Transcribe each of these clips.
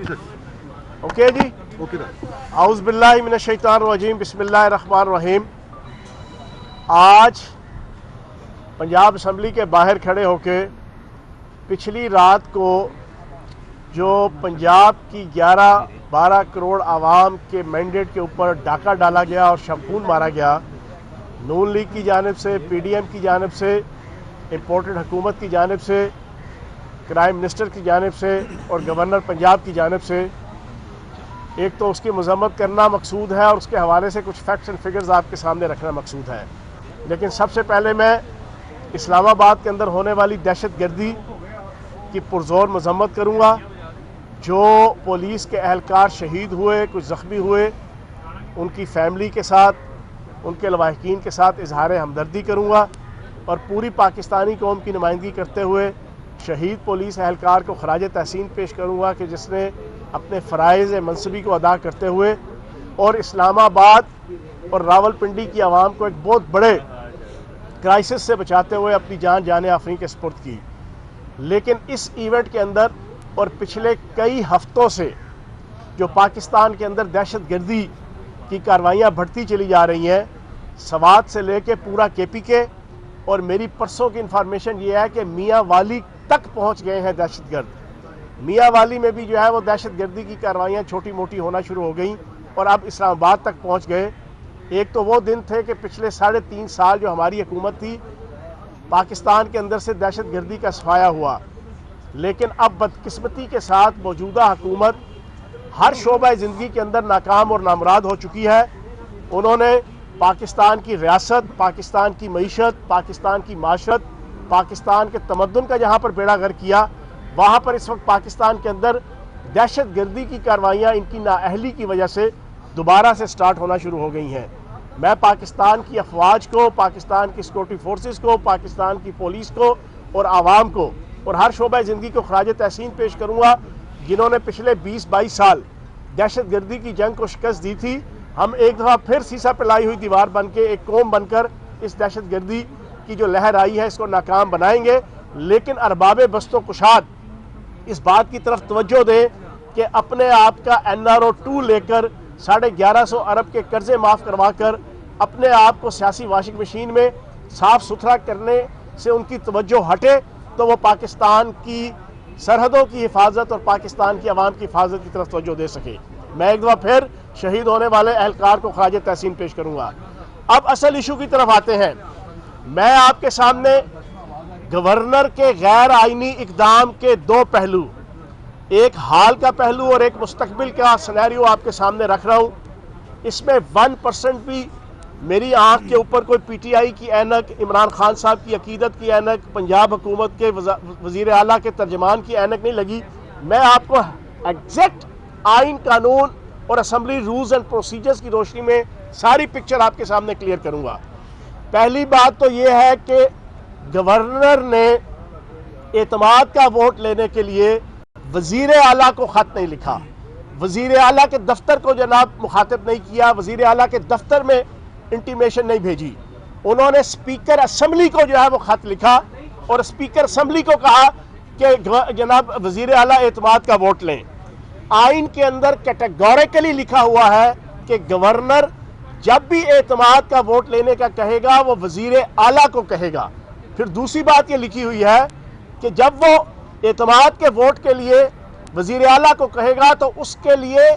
Okay جی، اعوذ باللہ من الشیطان الرجیم، بسم اللہ الرحمن الرحیم۔ آج پنجاب اسمبلی کے باہر کھڑے ہو کے پچھلی رات کو جو پنجاب کی 11-12 کروڑ عوام کے مینڈیٹ کے اوپر ڈاکہ ڈالا گیا اور شمخون مارا گیا، نون لیگ کی جانب سے، پی ڈی ایم کی جانب سے، امپورٹڈ حکومت کی جانب سے، کرائم منسٹر کی جانب سے اور گورنر پنجاب کی جانب سے، ایک تو اس کی مذمت کرنا مقصود ہے اور اس کے حوالے سے کچھ فیکٹس اینڈ فگرز آپ کے سامنے رکھنا مقصود ہے۔ لیکن سب سے پہلے میں اسلام آباد کے اندر ہونے والی دہشت گردی کی پرزور مذمت کروں گا۔ جو پولیس کے اہلکار شہید ہوئے، کچھ زخمی ہوئے، ان کی فیملی کے ساتھ، ان کے لواحقین کے ساتھ اظہار ہمدردی کروں گا اور پوری پاکستانی قوم کی نمائندگی کرتے ہوئے شہید پولیس اہلکار کو خراج تحسین پیش کروں گا کہ جس نے اپنے فرائض منصبی کو ادا کرتے ہوئے اور اسلام آباد اور راول پنڈی کی عوام کو ایک بہت بڑے کرائسس سے بچاتے ہوئے اپنی جان آفرین کے سپرد کی۔ لیکن اس ایونٹ کے اندر اور پچھلے کئی ہفتوں سے جو پاکستان کے اندر دہشت گردی کی کارروائیاں بڑھتی چلی جا رہی ہیں، سوات سے لے کے پورا کے پی کے، اور میری پرسوں کی انفارمیشن یہ ہے کہ میاں والی تک پہنچ گئے ہیں دہشت گرد۔ میاں والی میں بھی جو ہے وہ دہشت گردی کی کارروائیاں چھوٹی موٹی ہونا شروع ہو گئیں اور اب اسلام آباد تک پہنچ گئے۔ ایک تو وہ دن تھے کہ پچھلے 3.5 سال جو ہماری حکومت تھی، پاکستان کے اندر سے دہشت گردی کا صفایا ہوا، لیکن اب بدقسمتی کے ساتھ موجودہ حکومت ہر شعبہ زندگی کے اندر ناکام اور نامراد ہو چکی ہے۔ انہوں نے پاکستان کی ریاست، پاکستان کی معیشت، پاکستان کی معاشرت، پاکستان کے تمدن کا جہاں پر بیڑا غرق کیا، وہاں پر اس وقت پاکستان کے اندر دہشت گردی کی کارروائیاں ان کی نااہلی کی وجہ سے دوبارہ سے سٹارٹ ہونا شروع ہو گئی ہیں۔ میں پاکستان کی افواج کو، پاکستان کی سیکورٹی فورسز کو، پاکستان کی پولیس کو اور عوام کو اور ہر شعبہ زندگی کو خراج تحسین پیش کروں گا جنہوں نے پچھلے 20-22 سال دہشت گردی کی جنگ کو شکست دی تھی۔ ہم ایک دفعہ پھر سیسا پلائی ہوئی دیوار بن کے، ایک قوم بن کر اس دہشت گردی کی جو لہر آئی ہے اس کو ناکام بنائیں گے۔ لیکن ارباب بست و کشاد اس بات کی طرف توجہ دیں کہ اپنے آپ کا NRO-2 لے کر 1150 ارب کے قرضے معاف کروا کر اپنے آپ کو سیاسی واشنگ مشین میں صاف ستھرا کرنے سے ان کی توجہ ہٹے تو وہ پاکستان کی سرحدوں کی حفاظت اور پاکستان کی عوام کی حفاظت کی طرف توجہ دے سکے۔ میں ایک دفعہ پھر شہید ہونے والے اہلکار کو خراج تحسین پیش کروں گا۔ اب اصل ایشو کی طرف آتے ہیں۔ میں آپ کے سامنے گورنر کے غیر آئینی اقدام کے 2 پہلو، ایک حال کا پہلو اور ایک مستقبل کا سینیریو آپ کے سامنے رکھ رہا ہوں۔ اس میں 1% بھی میری آنکھ کے اوپر کوئی پی ٹی آئی کی اینک، عمران خان صاحب کی عقیدت کی اینک، پنجاب حکومت کے وزیر اعلیٰ کے ترجمان کی اینک نہیں لگی۔ میں آپ کو ایگزیکٹ آئین، قانون اور اسمبلی رولز اینڈ پروسیجرز کی روشنی میں ساری پکچر آپ کے سامنے کلیئر کروں گا۔ پہلی بات تو یہ ہے کہ گورنر نے اعتماد کا ووٹ لینے کے لیے وزیر اعلیٰ کو خط نہیں لکھا، وزیر اعلیٰ کے دفتر کو جناب مخاطب نہیں کیا، وزیر اعلیٰ کے دفتر میں انٹیمیشن نہیں بھیجی۔ انہوں نے اسپیکر اسمبلی کو جو ہے وہ خط لکھا اور اسپیکر اسمبلی کو کہا کہ جناب وزیر اعلیٰ اعتماد کا ووٹ لیں۔ آئین کے اندر کیٹیگوریکلی لکھا ہوا ہے کہ گورنر جب بھی اعتماد کا ووٹ لینے کا کہے گا وہ وزیر اعلیٰ کو کہے گا۔ پھر دوسری بات یہ لکھی ہوئی ہے کہ جب وہ اعتماد کے ووٹ کے لیے وزیر اعلیٰ کو کہے گا تو اس کے لیے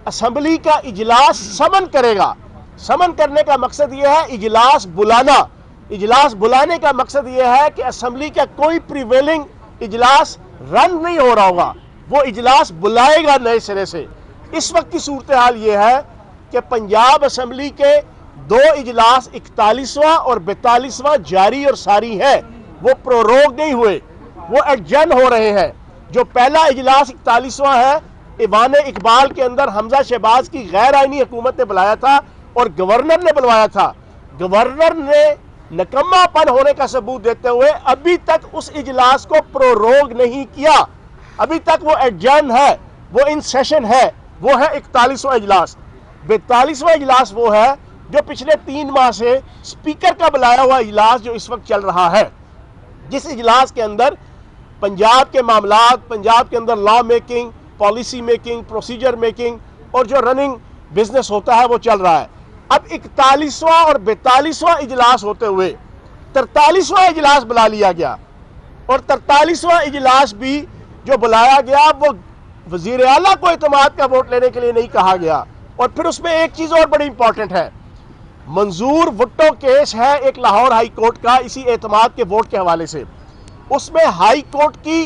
اسمبلی کا اجلاس سمن کرے گا۔ سمن کرنے کا مقصد یہ ہے اجلاس بلانا۔ اجلاس بلانے کا مقصد یہ ہے کہ اسمبلی کا کوئی پریویلنگ اجلاس رن نہیں ہو رہا ہوگا، وہ اجلاس بلائے گا نئے سرے سے۔ اس وقت کی صورتحال یہ ہے کہ پنجاب اسمبلی کے 2 اجلاس 41واں اور 42واں جاری اور ساری ہیں، وہ پروروگ نہیں ہوئے، وہ ایڈجن ہو رہے ہیں۔ جو پہلا اجلاس 41واں ہے، ایوان اقبال کے اندر حمزہ شہباز کی غیر آئینی حکومت نے بلایا تھا اور گورنر نے بلوایا تھا۔ گورنر نے نکما پن ہونے کا ثبوت دیتے ہوئے ابھی تک اس اجلاس کو پروروگ نہیں کیا، ابھی تک وہ ایڈجن ہے، وہ ان سیشن ہے، وہ ہے 41واں اجلاس۔ 42واں اجلاس وہ ہے جو پچھلے 3 ماہ سے اسپیکر کا بلایا ہوا اجلاس جو اس وقت چل رہا ہے، جس اجلاس کے اندر پنجاب کے معاملات، پنجاب کے اندر law making, policy making, procedure making और जो रनिंग बिजनेस होता है वो चल रहा है। अब 41वां और 42वां इजलास होते हुए 43वां इजलास बुला लिया गया, और 43वां इजलास भी जो बुलाया गया वो वजीर आला को एतमाद का वोट लेने के लिए नहीं कहा गया। और फिर उसमें एक चीज और बड़ी इंपॉर्टेंट है, मंजूर भुट्टो केस है एक लाहौर हाई कोर्ट का इसी एतमाद के वोट के हवाले से। उसमें हाई कोर्ट की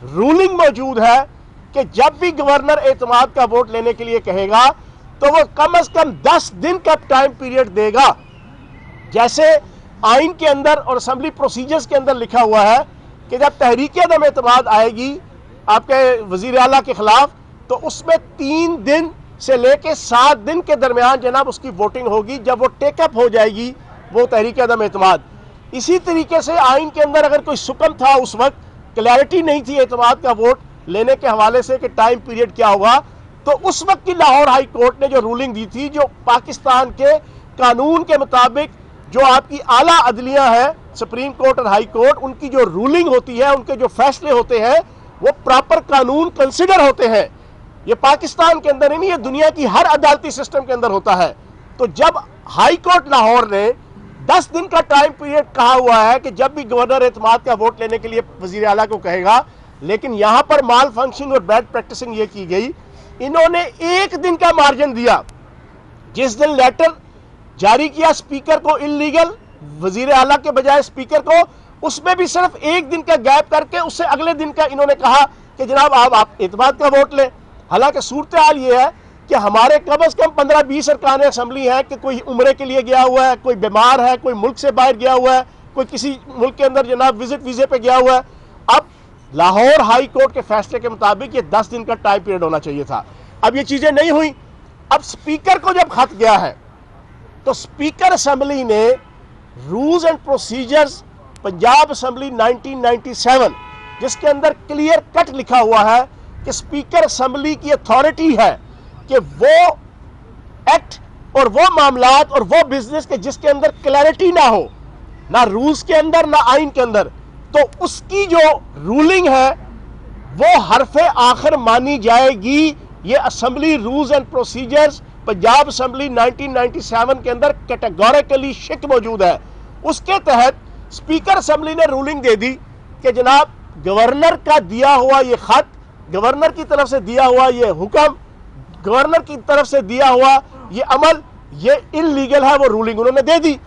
रूलिंग मौजूद है कि जब भी गवर्नर एतमाद का वोट लेने के लिए कहेगा तो वो कम से कम 10 दिन का टाइम पीरियड देगा। जैसे आइन के अंदर और असेंबली प्रोसीजर्स के अंदर लिखा हुआ है कि जब तहरीक अदम एतमाद आएगी आपके वजीर आला के खिलाफ तो उसमें 3 दिन से लेके 7 दिन के दरमियान जनाब उसकी वोटिंग होगी, जब वो टेकअप हो जाएगी वो तहरीक अदम एतमाद। इसी तरीके से आइन के अंदर अगर कोई सुकम था, उस वक्त क्लैरिटी नहीं थी एतमाद का वोट लेने के हवाले से कि टाइम पीरियड क्या होगा, तो उस वक्त की लाहौर हाई कोर्ट ने जो रूलिंग दी थी, जो पाकिस्तान के कानून के मुताबिक जो आपकी आला अदलिया है सुप्रीम कोर्ट और हाई कोर्ट, उनकी जो रूलिंग होती है, उनके जो फैसले होते हैं वो प्रॉपर कानून कंसिडर होते हैं। ये पाकिस्तान के अंदर ही नहीं, ये दुनिया की हर अदालती सिस्टम के अंदर होता है। तो जब हाई कोर्ट लाहौर ने 10 दिन का टाइम पीरियड कहा हुआ है कि जब भी गवर्नर एतमाद का वोट लेने के लिए वजीर आला को कहेगा, लेकिन यहां पर माल फंक्शनिंग और बैड प्रैक्टिसिंग ये की गई, इन्होंने 1 दिन का मार्जिन दिया। जिस दिन लेटर जारी किया स्पीकर को इल्लीगल, वजीर आला के बजाय स्पीकर को, उसमें भी सिर्फ 1 दिन का गैप करके उससे अगले दिन का इन्होंने कहा कि जनाब आप एतमाद का वोट लें। हालांकि सूरत हाल ये है कि हमारे कम से कम 15-20 अरकान असेंबली हैं कि कोई उम्रे के लिए गया हुआ है, कोई बीमार है, कोई मुल्क से बाहर गया हुआ है, कोई किसी मुल्क के अंदर जनाब विजिट वीजे पे गया हुआ है। अब लाहौर हाई कोर्ट के फैसले के मुताबिक ये 10 दिन का टाइम पीरियड होना चाहिए था। अब ये चीजें नहीं हुई। अब स्पीकर को जब खत गया है तो स्पीकर असेंबली ने rules and procedures Punjab assembly 1997 जिसके अंदर क्लियर कट लिखा हुआ है कि स्पीकर असेंबली की अथॉरिटी है कि वो एक्ट और वो मामलात और वो बिजनेस के जिसके अंदर क्लैरिटी ना हो, ना रूल्स के अंदर ना आइन के अंदर, तो उसकी जो रूलिंग है वो हरफे आखिर मानी जाएगी। ये assembly rules and procedures Punjab assembly 1997 के अंदर कैटेगोरिकली शिक मौजूद है। उसके तहत स्पीकर असेंबली ने रूलिंग दे दी कि जनाब गवर्नर का दिया हुआ ये खत, गवर्नर की तरफ से दिया हुआ ये हुक्म, गवर्नर की तरफ से दिया हुआ ये अमल, ये इल्लीगल है। वो रूलिंग उन्होंने दे दी।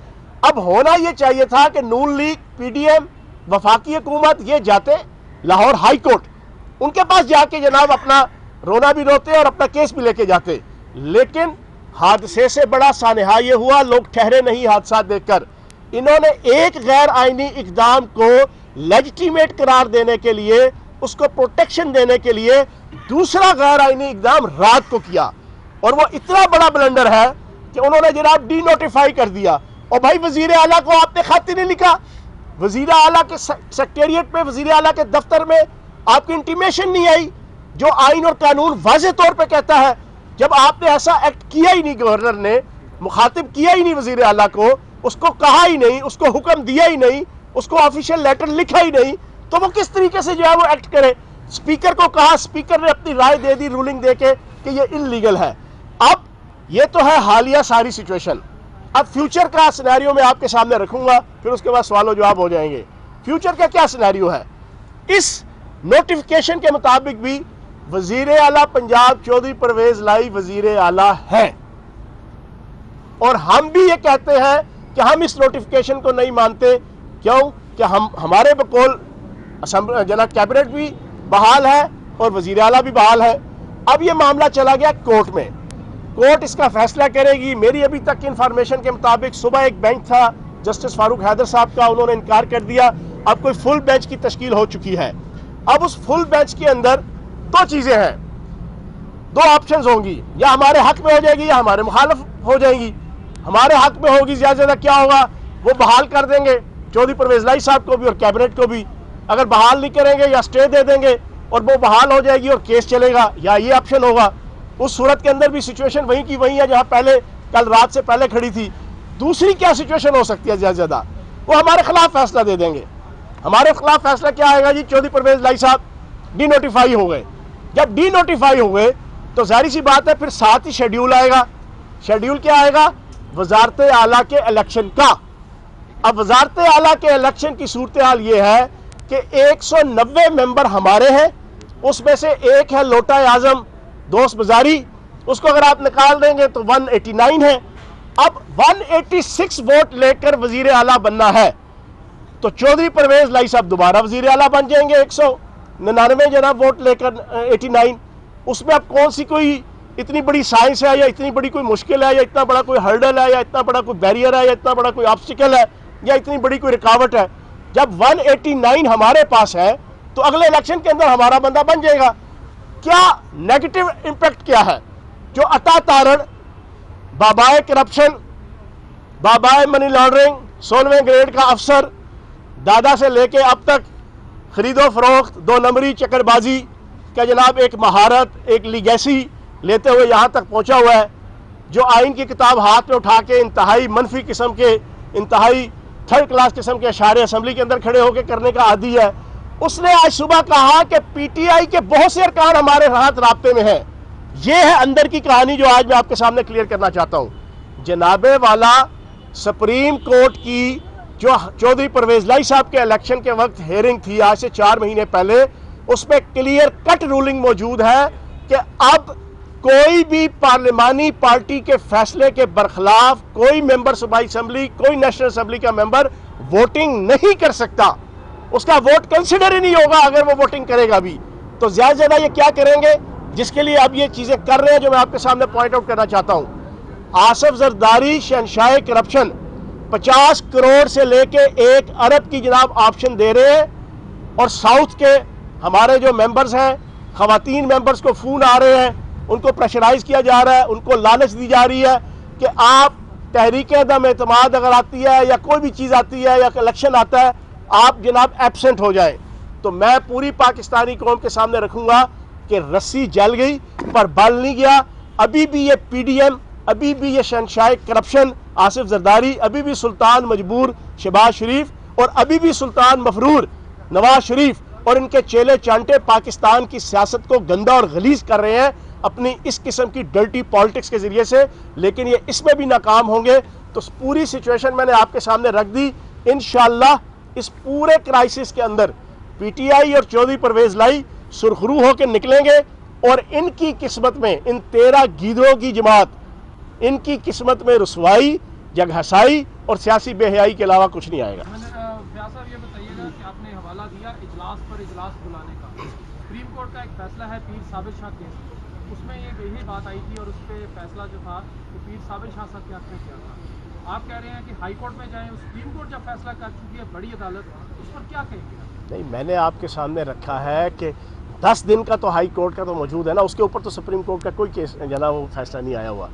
अब होना ये चाहिए था कि नून लीग, पीडीएम, वफाकी हुकूमत ये जाते लाहौर हाई कोर्ट, उनके पास जाके जनाब अपना रोना भी रोते और अपना केस भी लेके जाते। लेकिन हादसे से बड़ा सानहा ये हुआ, लोग ठहरे नहीं हादसा देखकर। इन्होंने एक गैर आईनी इकदाम को लेजिटिमेट करार देने के लिए, उसको प्रोटेक्शन देने के लिए दूसरा गैर आईनी इकदाम रात को किया, और वो इतना बड़ा ब्लंडर है कि उन्होंने जनाब डी नोटिफाई कर दिया। और भाई वजीर आला को आपने खत ही नहीं लिखा, वजीर आला के सेक्रेटेरिएट में, वजीर आला के दफ्तर में आपकी इंटीमेशन नहीं आई, जो आइन और कानून वाज़े तौर पे कहता है। जब आपने ऐसा एक्ट किया ही नहीं, गवर्नर ने मुखातिब किया ही नहीं वजीर आला को, उसको कहा ही नहीं, उसको हुक्म दिया ही नहीं, उसको ऑफिशियल लेटर लिखा ही नहीं, तो वो किस तरीके से जो है वो एक्ट करे। स्पीकर को कहा, स्पीकर ने अपनी राय दे दी रूलिंग देके कि ये इल्लीगल है। अब ये तो है हालिया सारी सिचुएशन। अब फ्यूचर का सिनेरियो मैं आपके सामने रखूंगा, फिर उसके बाद सवाल जवाब हो जाएंगे। फ्यूचर का क्या सिनेरियो है? इस नोटिफिकेशन के मुताबिक भी वजीर आला पंजाब चौधरी परवेज लाई वजीर आला है, और हम भी ये कहते हैं कि हम इस नोटिफिकेशन को नहीं मानते। क्यों? कि हमारे बकौल जनाब कैबिनेट भी बहाल है और वजीर आला भी बहाल है। अब ये मामला चला गया कोर्ट में, कोर्ट इसका फैसला करेगी। मेरी अभी तक की इंफॉर्मेशन के मुताबिक सुबह एक बेंच था जस्टिस फारूक हैदर साहब का, उन्होंने इनकार कर दिया। अब कोई फुल बेंच की तश्कील हो चुकी है। अब उस फुल बेंच के अंदर दो चीजें हैं, दो ऑप्शंस होंगी, या हमारे हक में हो जाएगी या हमारे मुखालिफ हो जाएंगी। हमारे हक में होगी, ज्यादा ज्यादा क्या होगा, वो बहाल कर देंगे चौधरी परवेज लाई साहब को भी और कैबिनेट को भी। अगर बहाल नहीं करेंगे या स्टे दे देंगे और वो बहाल हो जाएगी और केस चलेगा, या ये ऑप्शन होगा। उस सूरत के अंदर भी सिचुएशन वहीं की वहीं है जहां पहले कल रात से पहले खड़ी थी। दूसरी क्या सिचुएशन हो सकती है, ज्यादा ज्यादा वो हमारे खिलाफ फैसला दे देंगे। हमारे खिलाफ फैसला क्या आएगा जी, चौधरी परवेज लाई साहब डी नोटिफाई हो गए, जब डी नोटिफाई हुए तो जाहिर सी बात है फिर साथ ही शेड्यूल आएगा। शेड्यूल क्या आएगा? वजारत आला के इलेक्शन का। अब वजारत आला के इलेक्शन की सूरत हाल ये है कि 190 मेंबर हमारे हैं, उसमें से एक है लोटा आजम दोस्त बाजारी, उसको अगर आप निकाल देंगे तो 189 है। अब 186 वोट लेकर वजीर आला बनना है तो चौधरी परवेज लाई साहब दोबारा वजीर आला बन जाएंगे 199 जनाब वोट लेकर 89। उसमें अब कौन सी कोई इतनी बड़ी साइंस है या इतनी बड़ी कोई मुश्किल है या इतना बड़ा कोई हर्डल है या इतना बड़ा कोई बैरियर है या इतना बड़ा कोई ऑब्स्टिकल है या इतनी बड़ी कोई रुकावट है? जब 189 हमारे पास है तो अगले इलेक्शन के अंदर हमारा बंदा बन जाएगा। क्या नेगेटिव इंपैक्ट क्या है? जो अता तारण, बाबाए करप्शन, बाबाए मनी लॉन्ड्रिंग, 16वें ग्रेड का अफसर, दादा से लेके अब तक खरीदो फरोख्त, 2 नंबरी चक्करबाजी का जनाब एक महारत, एक लीगेसी लेते हुए यहाँ तक पहुँचा हुआ है, जो आइन की किताब हाथ में उठा के इंतहाई मनफी किस्म के, इंतहाई थर्ड क्लास किस्म के अशारे असेंबली के अंदर खड़े होकर करने का आदी है। उसने आज सुबह कहा कि पीटीआई के बहुत से अरकान हमारे साथ राब्ते में हैं। ये है अंदर की कहानी जो आज मैं आपके सामने क्लियर करना चाहता हूँ। जनाबे वाला सुप्रीम कोर्ट की जो चौधरी परवेज लाई साहब के इलेक्शन के वक्त हेयरिंग थी आज से 4 महीने पहले, उसमें क्लियर कट रूलिंग मौजूद है कि अब कोई भी पार्लिमानी पार्टी के फैसले के बरखिलाफ कोई मेंबर सूबाई असेंबली, कोई नेशनल असेंबली का मेंबर वोटिंग नहीं कर सकता। उसका वोट कंसिडर ही नहीं होगा अगर वो वोटिंग करेगा भी। तो ज्यादा से ज्यादा ये क्या करेंगे, जिसके लिए अब ये चीजें कर रहे हैं जो मैं आपके सामने पॉइंट आउट करना चाहता हूं। आसिफ जरदारी शहंशाह करप्शन 50 करोड़ से लेके 1 अरब की जनाब ऑप्शन दे रहे हैं और साउथ के हमारे जो मेंबर्स हैं, खवातीन मेंबर्स को फोन आ रहे हैं, उनको प्रेशराइज किया जा रहा है, उनको लालच दी जा रही है कि आप तहरीक दम एतमाद अगर आती है या कोई भी चीज़ आती है या इलेक्शन आता है आप जनाब एब्सेंट हो जाएं। तो मैं पूरी पाकिस्तानी कौम के सामने रखूंगा कि रस्सी जल गई पर बल नहीं गया। अभी भी ये पीडीएम, अभी भी ये शहंशाह करप्शन आसिफ जरदारी, अभी भी सुल्तान मजबूर शहबाज शरीफ और अभी भी सुल्तान मफरूर नवाज शरीफ और इनके चेले चांटे पाकिस्तान की सियासत को गंदा और गलीज कर रहे हैं अपनी इस किस्म की डर्टी पॉलिटिक्स के जरिए से। लेकिन ये इसमें भी नाकाम होंगे। तो पूरी सिचुएशन मैंने आपके सामने रख दी। इंशाअल्लाह इस पूरे क्राइसिस के अंदर पीटीआई और चौधरी परवेज लाई सुरखरू होकर निकलेंगे और इनकी किस्मत में, इन 13 गीदड़ों की जमात, इनकी किस्मत में रुसवाई, जगहसाई और सियासी बेहयाई के अलावा कुछ नहीं आएगा। साहब ये बताइएगा कि आपने हवाला दिया इजलास पर इजलास बुलाने का। सुप्रीम कोर्ट का एक फैसला है पीर साबिर शाह केस, उसमें यही बात आई थी और उस पर फैसला जो था वो पीर साबिर शाह साहब के हक में किया था। आप कह रहे हैं कि हाई कोर्ट में जाएं, सुप्रीम कोर्ट जब फैसला कर चुकी है बड़ी अदालत, उस पर क्या कहेंगे? नहीं, मैंने आपके सामने रखा है कि 10 दिन का तो हाई कोर्ट का तो मौजूद है ना, उसके ऊपर तो सुप्रीम कोर्ट का कोई केस जना वो फैसला नहीं आया हुआ।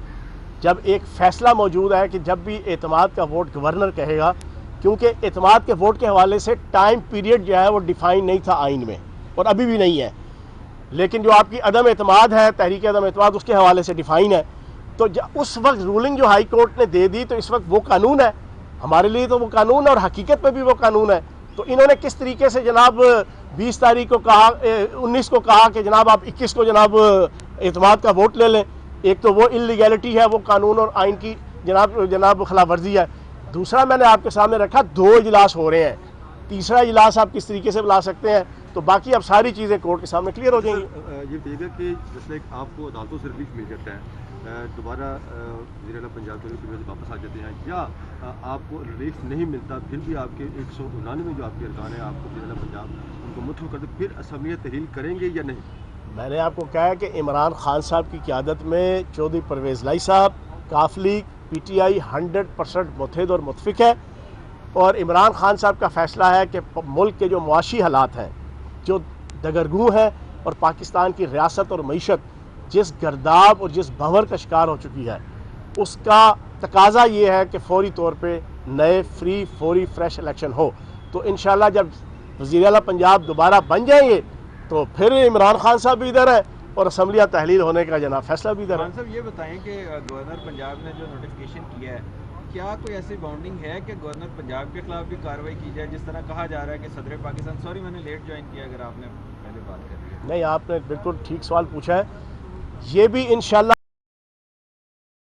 जब एक फैसला मौजूद है कि जब भी एतमाद का वोट गवर्नर कहेगा, क्योंकि एतमाद के वोट के हवाले से टाइम पीरियड जो है वो डिफाइन नहीं था आइन में और अभी भी नहीं है, लेकिन जो आपकी अदम एतमाद है, तहरीक अदम एतमाद, उसके हवाले से डिफाइन है। तो उस वक्त रूलिंग जो हाई कोर्ट ने दे दी तो इस वक्त वो कानून है हमारे लिए, तो वो कानून है और हकीकत में भी वो कानून है। तो इन्होंने किस तरीके से जनाब 20 तारीख को कहा, 19 को कहा कि जनाब आप 21 को जनाब एतमाद का वोट ले लें, एक तो वो इलीगैलिटी है, वो कानून और आइन की जनाब खिलाफ वर्जी है। दूसरा मैंने आपके सामने रखा 2 इजलास हो रहे हैं, तीसरा इजलास आप किस तरीके से बुला सकते हैं, तो बाकी अब सारी चीज़ें कोर्ट के सामने क्लियर हो जाएंगी। ये बताइएगा कि जैसे आपको अदालतों से रिलीफ मिल जाता है, दोबारा वज़ीर-ए-आला पंजाब के वापस आ जाते हैं, या आपको रिलीफ नहीं मिलता फिर भी आपके 199 जो आपके अरकान हैं आपको वज़ीर-ए-आला पंजाब उनको मुतलक करते, फिर असम्बली तहरील करेंगे या नहीं? मैंने आपको कहा है कि इमरान खान साहब की क़यादत में चौधरी परवेज़ लाई साहब, काफ लीग, पीटीआई 100% मुत्तहिद और मुतफिक है और इमरान खान साहब का फ़ैसला है कि मुल्क के जो मुआशी हालात हैं जो दगरगू हैं और पाकिस्तान की रियासत और मईशत जिस गर्दाब और जिस भंवर का शिकार हो चुकी है, उसका तकाजा ये है कि फौरी तौर पे नए फ्री फौरी फ्रेश इलेक्शन हो। तो इंशाल्लाह जब वज़ीर-ए-आला पंजाब दोबारा बन जाएंगे तो फिर इमरान खान साहब भी इधर है और असम्बलियाँ तहलील होने का जनाब फैसला भी इधर है। साहब ये बताएं कि गवर्नर पंजाब ने जो नोटिफिकेशन किया है, क्या कोई ऐसी बाउंडिंग है कि गवर्नर पंजाब के खिलाफ भी कार्रवाई की जाए, जिस तरह कहा जा रहा है कि सदर पाकिस्तान, सॉरी मैंने लेट ज्वाइन किया अगर आपने पहले बात कर ली है। نہیں، آپ نے بالکل ٹھیک سوال پوچھا ہے. یہ بھی انشاءاللہ